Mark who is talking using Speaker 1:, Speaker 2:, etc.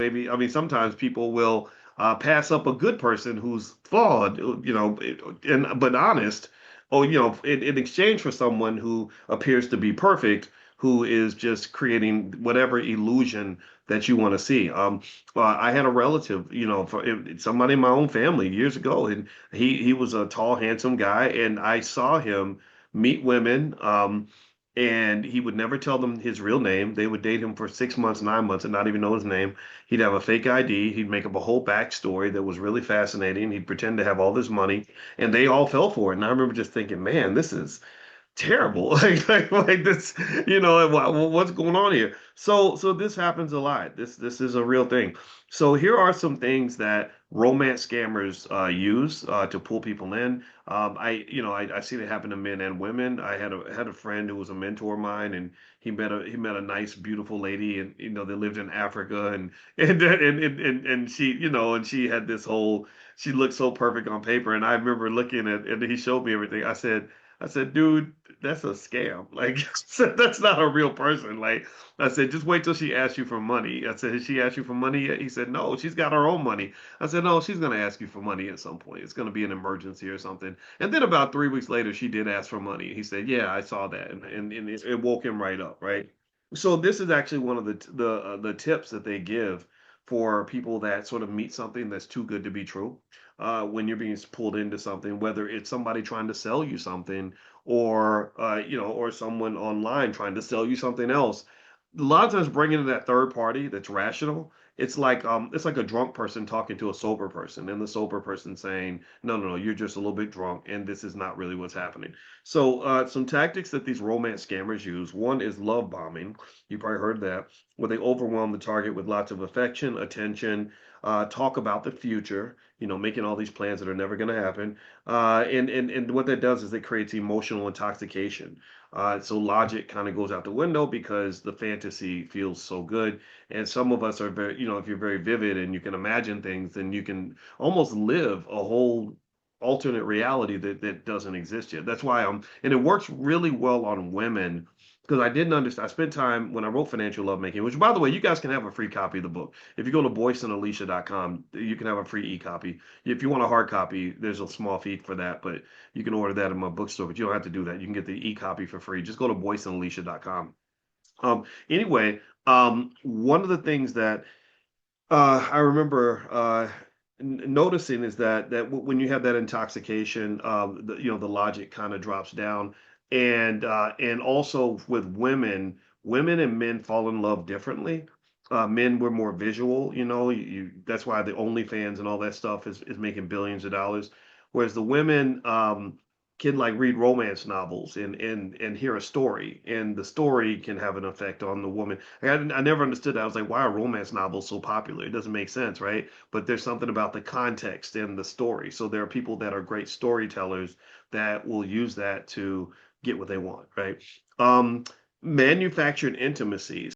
Speaker 1: maybe, I mean, sometimes people will pass up a good person who's flawed, and but honest, or in exchange for someone who appears to be perfect, who is just creating whatever illusion that you want to see. I had a relative, somebody in my own family years ago, and he was a tall, handsome guy, and I saw him meet women. And he would never tell them his real name. They would date him for 6 months, 9 months, and not even know his name. He'd have a fake ID. He'd make up a whole backstory that was really fascinating. He'd pretend to have all this money, and they all fell for it. And I remember just thinking, man, this is terrible. Like this, what's going on here? So this happens a lot. This is a real thing. So here are some things that romance scammers use to pull people in. I see that happen to men and women. I had a friend who was a mentor of mine, and he met a nice, beautiful lady, and they lived in Africa, and she, and she had this whole. She looked so perfect on paper, and I remember looking at, and he showed me everything. I said, dude, that's a scam. Like, I said, that's not a real person. Like, I said, just wait till she asks you for money. I said, has she asked you for money yet? He said, no, she's got her own money. I said, no, she's going to ask you for money at some point. It's going to be an emergency or something. And then about 3 weeks later, she did ask for money. He said, yeah, I saw that. And it woke him right up, right? So this is actually one of the tips that they give for people that sort of meet something that's too good to be true. When you're being pulled into something, whether it's somebody trying to sell you something, or someone online trying to sell you something else. A lot of times, bringing in that third party that's rational, it's like a drunk person talking to a sober person, and the sober person saying, "No, no, no, you're just a little bit drunk, and this is not really what's happening." So, some tactics that these romance scammers use. One is love bombing. You probably heard that, where they overwhelm the target with lots of affection, attention, talk about the future, making all these plans that are never going to happen. And what that does is it creates emotional intoxication. So logic kind of goes out the window because the fantasy feels so good. And some of us are very, if you're very vivid and you can imagine things, then you can almost live a whole alternate reality that doesn't exist yet. That's why and it works really well on women because I didn't understand. I spent time when I wrote Financial Lovemaking, which, by the way, you guys can have a free copy of the book. If you go to boyceandalicia.com, you can have a free e-copy. If you want a hard copy, there's a small fee for that, but you can order that in my bookstore. But you don't have to do that. You can get the e-copy for free. Just go to boyceandalicia.com. Anyway, one of the things that I remember noticing is that when you have that intoxication, the logic kind of drops down, and also with women, women and men fall in love differently. Men were more visual, that's why the OnlyFans and all that stuff is making billions of dollars, whereas the women can like read romance novels and hear a story, and the story can have an effect on the woman. I never understood that. I was like, why are romance novels so popular? It doesn't make sense, right? But there's something about the context and the story. So there are people that are great storytellers that will use that to get what they want, right? Um, Manufactured intimacies.